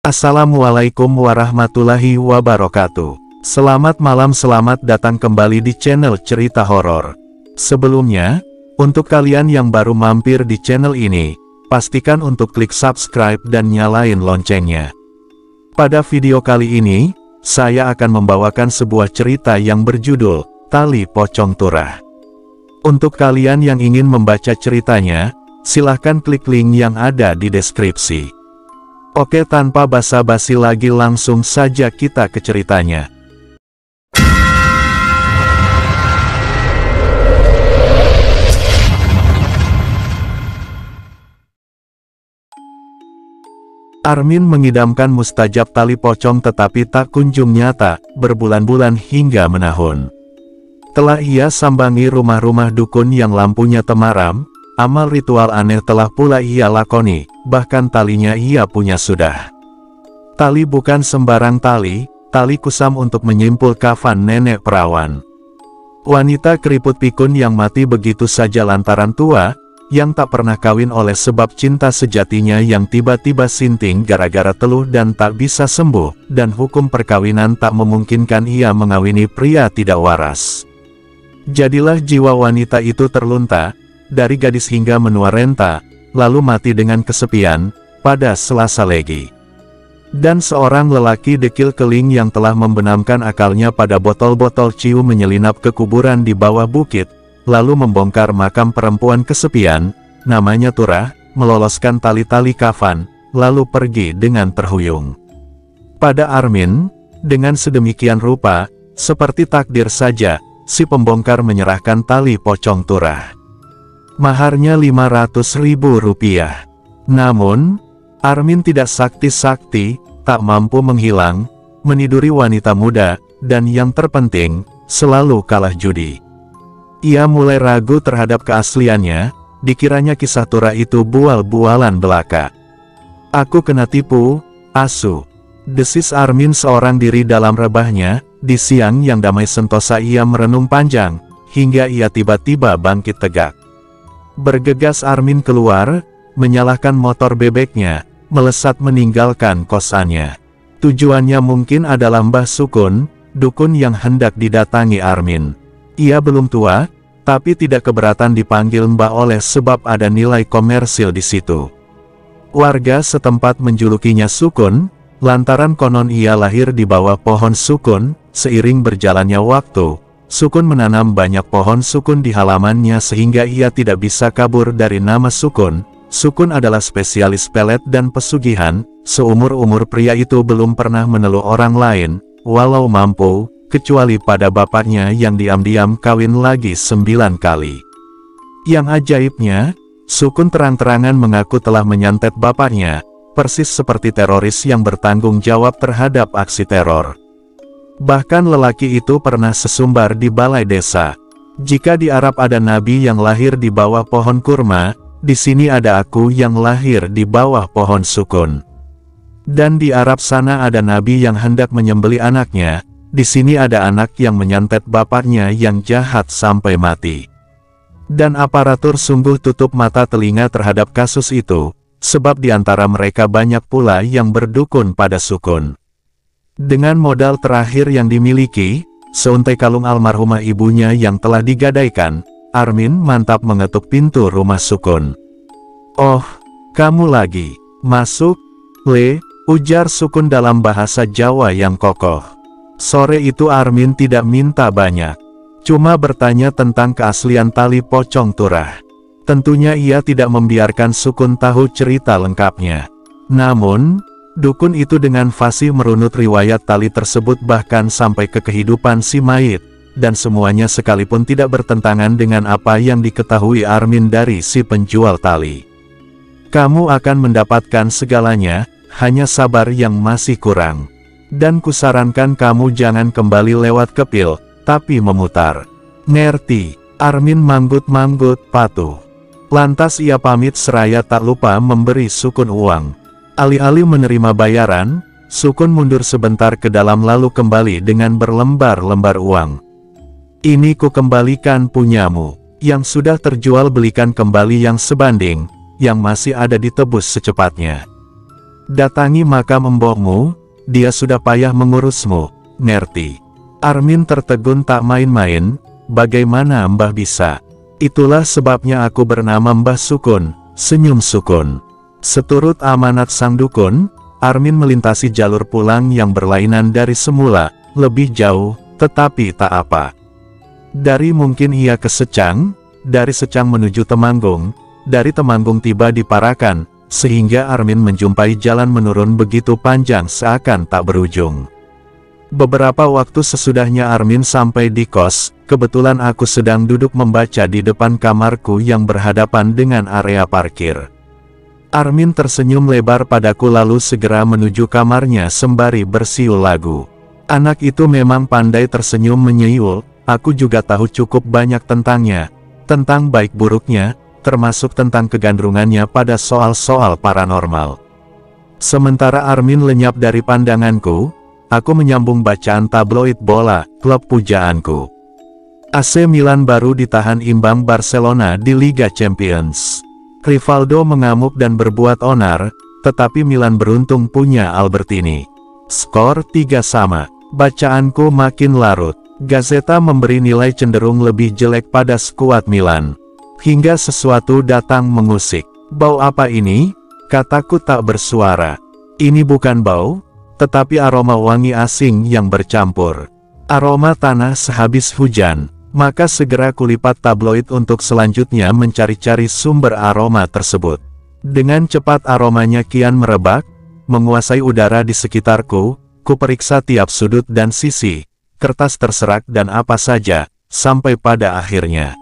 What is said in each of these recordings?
Assalamualaikum warahmatullahi wabarakatuh. Selamat malam, selamat datang kembali di channel Cerita Horor. Sebelumnya, untuk kalian yang baru mampir di channel ini, pastikan untuk klik subscribe dan nyalain loncengnya. Pada video kali ini, saya akan membawakan sebuah cerita yang berjudul Tali Pocong Turah. Untuk kalian yang ingin membaca ceritanya, silahkan klik link yang ada di deskripsi. Oke, tanpa basa-basi lagi langsung saja kita ke ceritanya. Armin mengidamkan mustajab tali pocong tetapi tak kunjung nyata, berbulan-bulan hingga menahun. Telah ia sambangi rumah-rumah dukun yang lampunya temaram, amal ritual aneh telah pula ia lakoni, bahkan talinya ia punya sudah. Tali bukan sembarang tali, tali kusam untuk menyimpul kafan nenek perawan. Wanita keriput pikun yang mati begitu saja lantaran tua, yang tak pernah kawin oleh sebab cinta sejatinya yang tiba-tiba sinting gara-gara teluh dan tak bisa sembuh, dan hukum perkawinan tak memungkinkan ia mengawini pria tidak waras. Jadilah jiwa wanita itu terlunta, dari gadis hingga menua renta, lalu mati dengan kesepian, pada Selasa Legi. Dan seorang lelaki dekil keling yang telah membenamkan akalnya pada botol-botol ciu menyelinap ke kuburan di bawah bukit, lalu membongkar makam perempuan kesepian, namanya Turah, meloloskan tali-tali kafan, lalu pergi dengan terhuyung. Pada Armin, dengan sedemikian rupa, seperti takdir saja, si pembongkar menyerahkan tali pocong Turah. Maharnya Rp500.000. Namun, Armin tidak sakti-sakti, tak mampu menghilang, meniduri wanita muda, dan yang terpenting, selalu kalah judi. Ia mulai ragu terhadap keasliannya, dikiranya kisah Turah itu bual-bualan belaka. Aku kena tipu, asu. Desis Armin seorang diri dalam rebahnya, di siang yang damai sentosa ia merenung panjang, hingga ia tiba-tiba bangkit tegak. Bergegas Armin keluar, menyalakan motor bebeknya, melesat meninggalkan kosannya. Tujuannya mungkin adalah Mbah Sukun, dukun yang hendak didatangi Armin. Ia belum tua, tapi tidak keberatan dipanggil Mbah oleh sebab ada nilai komersil di situ. Warga setempat menjulukinya Sukun, lantaran konon ia lahir di bawah pohon sukun. Seiring berjalannya waktu, Sukun menanam banyak pohon sukun di halamannya sehingga ia tidak bisa kabur dari nama Sukun. Sukun adalah spesialis pelet dan pesugihan, seumur-umur pria itu belum pernah meneluh orang lain, walau mampu, kecuali pada bapaknya yang diam-diam kawin lagi 9 kali. Yang ajaibnya, Sukun terang-terangan mengaku telah menyantet bapaknya, persis seperti teroris yang bertanggung jawab terhadap aksi teror. Bahkan lelaki itu pernah sesumbar di balai desa. Jika di Arab ada nabi yang lahir di bawah pohon kurma, di sini ada aku yang lahir di bawah pohon sukun. Dan di Arab sana ada nabi yang hendak menyembeli anaknya, di sini ada anak yang menyantet bapaknya yang jahat sampai mati. Dan aparatur sungguh tutup mata telinga terhadap kasus itu, sebab di antara mereka banyak pula yang berdukun pada sukun. Dengan modal terakhir yang dimiliki, seuntai kalung almarhumah ibunya yang telah digadaikan, Armin mantap mengetuk pintu rumah Sukun. "Oh, kamu lagi. Masuk, Le," ujar Sukun dalam bahasa Jawa yang kokoh. Sore itu Armin tidak minta banyak. Cuma bertanya tentang keaslian tali pocong Turah. Tentunya ia tidak membiarkan Sukun tahu cerita lengkapnya. Namun, dukun itu dengan fasih merunut riwayat tali tersebut bahkan sampai ke kehidupan si mayit, dan semuanya sekalipun tidak bertentangan dengan apa yang diketahui Armin dari si penjual tali. "Kamu akan mendapatkan segalanya, hanya sabar yang masih kurang. Dan kusarankan kamu jangan kembali lewat kepil, tapi memutar." "Ngerti." Armin manggut-manggut patuh. Lantas ia pamit seraya tak lupa memberi Sukun uang. Alih-alih menerima bayaran, Sukun mundur sebentar ke dalam lalu kembali dengan berlembar-lembar uang. "Ini ku kembalikan punyamu. Yang sudah terjual belikan kembali yang sebanding, yang masih ada ditebus secepatnya." Datangi makam mbokmu, dia sudah payah mengurusmu, ngerti. Armin tertegun tak main-main, bagaimana Mbah bisa? Itulah sebabnya aku bernama Mbah Sukun, senyum Sukun. Seturut amanat sang dukun, Armin melintasi jalur pulang yang berlainan dari semula, lebih jauh, tetapi tak apa. Dari mungkin ia ke Secang, dari Secang menuju Temanggung, dari Temanggung tiba di Parakan, sehingga Armin menjumpai jalan menurun begitu panjang seakan tak berujung. Beberapa waktu sesudahnya Armin sampai di kos, kebetulan aku sedang duduk membaca di depan kamarku yang berhadapan dengan area parkir. Armin tersenyum lebar padaku lalu segera menuju kamarnya sembari bersiul lagu. Anak itu memang pandai tersenyum menyiul, aku juga tahu cukup banyak tentangnya, tentang baik buruknya, termasuk tentang kegandrungannya pada soal-soal paranormal. Sementara Armin lenyap dari pandanganku, aku menyambung bacaan tabloid bola, klub pujaanku. AC Milan baru ditahan imbang Barcelona di Liga Champions. Rivaldo mengamuk dan berbuat onar, tetapi Milan beruntung punya Albertini. Skor 3-sama. Bacaanku makin larut. Gazeta memberi nilai cenderung lebih jelek pada skuad Milan. Hingga sesuatu datang mengusik. Bau apa ini? Kataku tak bersuara. Ini bukan bau, tetapi aroma wangi asing yang bercampur. Aroma tanah sehabis hujan. Maka segera kulipat tabloid untuk selanjutnya mencari-cari sumber aroma tersebut. Dengan cepat aromanya kian merebak, menguasai udara di sekitarku, kuperiksa tiap sudut dan sisi, kertas terserak dan apa saja, sampai pada akhirnya.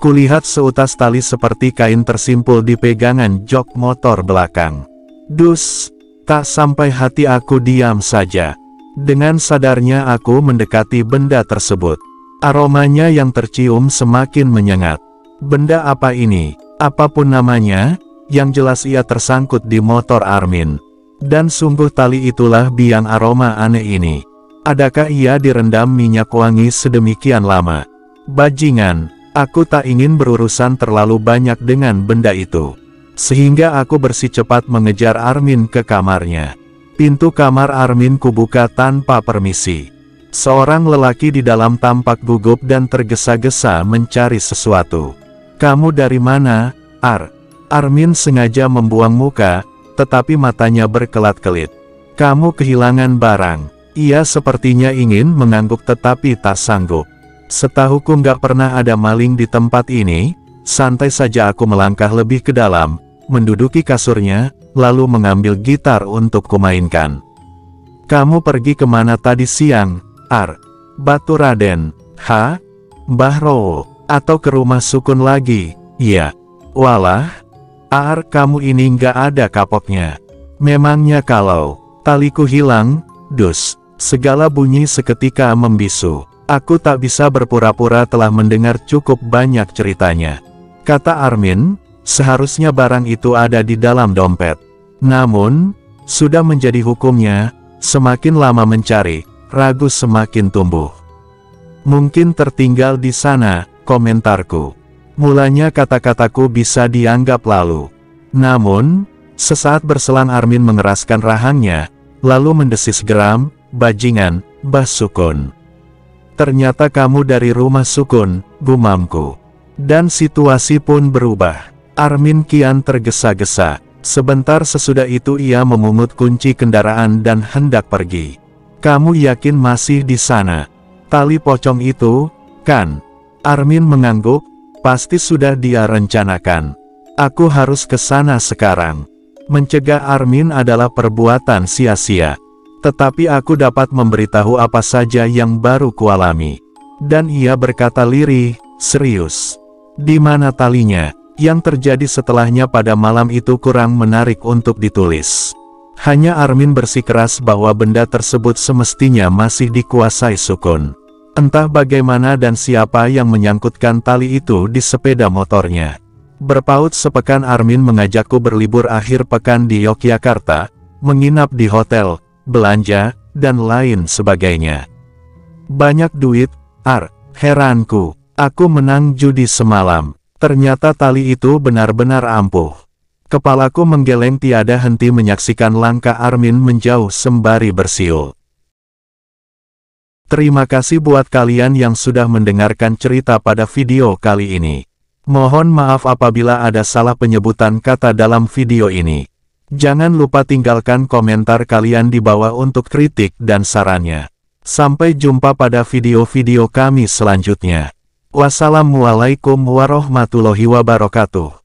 Kulihat seutas tali seperti kain tersimpul di pegangan jok motor belakang. Dus, tak sampai hati aku diam saja. Dengan sadarnya aku mendekati benda tersebut. Aromanya yang tercium semakin menyengat. Benda apa ini? Apapun namanya, yang jelas ia tersangkut di motor Armin. Dan sungguh tali itulah biang aroma aneh ini. Adakah ia direndam minyak wangi sedemikian lama? Bajingan, aku tak ingin berurusan terlalu banyak dengan benda itu. Sehingga aku bersecepat mengejar Armin ke kamarnya. Pintu kamar Armin kubuka tanpa permisi. Seorang lelaki di dalam tampak gugup dan tergesa-gesa mencari sesuatu. Kamu dari mana, Ar? Armin sengaja membuang muka, tetapi matanya berkelat-kelit. Kamu kehilangan barang. Ia sepertinya ingin mengangguk tetapi tak sanggup. Setahuku nggak pernah ada maling di tempat ini. Santai saja aku melangkah lebih ke dalam, menduduki kasurnya, lalu mengambil gitar untuk kumainkan. Kamu pergi kemana tadi siang, Ar? Batu Raden. Ha? Mbah Rowo. Atau ke rumah Sukun lagi? Iya. Walah. Ar, kamu ini nggak ada kapoknya. Memangnya kalau taliku hilang, dus. Segala bunyi seketika membisu. Aku tak bisa berpura-pura telah mendengar cukup banyak ceritanya. Kata Armin, seharusnya barang itu ada di dalam dompet. Namun, sudah menjadi hukumnya, semakin lama mencari, ragu semakin tumbuh. Mungkin tertinggal di sana, komentarku. Mulanya kata-kataku bisa dianggap lalu. Namun, sesaat berselang Armin mengeraskan rahangnya, lalu mendesis geram, bajingan, Mbah Sukun. Ternyata kamu dari rumah Sukun, gumamku. Dan situasi pun berubah. Armin kian tergesa-gesa. Sebentar sesudah itu ia memungut kunci kendaraan dan hendak pergi. Kamu yakin masih di sana? Tali pocong itu, kan? Armin mengangguk, pasti sudah dia rencanakan. Aku harus ke sana sekarang. Mencegah Armin adalah perbuatan sia-sia. Tetapi aku dapat memberitahu apa saja yang baru kualami. Dan ia berkata lirih, serius. Di mana talinya? Yang terjadi setelahnya pada malam itu kurang menarik untuk ditulis. Hanya Armin bersikeras bahwa benda tersebut semestinya masih dikuasai Sukun. Entah bagaimana dan siapa yang menyangkutkan tali itu di sepeda motornya. Berpaut sepekan Armin mengajakku berlibur akhir pekan di Yogyakarta, menginap di hotel, belanja, dan lain sebagainya. Banyak duit, Ar, heranku. Aku menang judi semalam. Ternyata tali itu benar-benar ampuh. Kepalaku menggeleng tiada henti menyaksikan langkah Armin menjauh sembari bersiul. Terima kasih buat kalian yang sudah mendengarkan cerita pada video kali ini. Mohon maaf apabila ada salah penyebutan kata dalam video ini. Jangan lupa tinggalkan komentar kalian di bawah untuk kritik dan sarannya. Sampai jumpa pada video-video kami selanjutnya. Wassalamualaikum warahmatullahi wabarakatuh.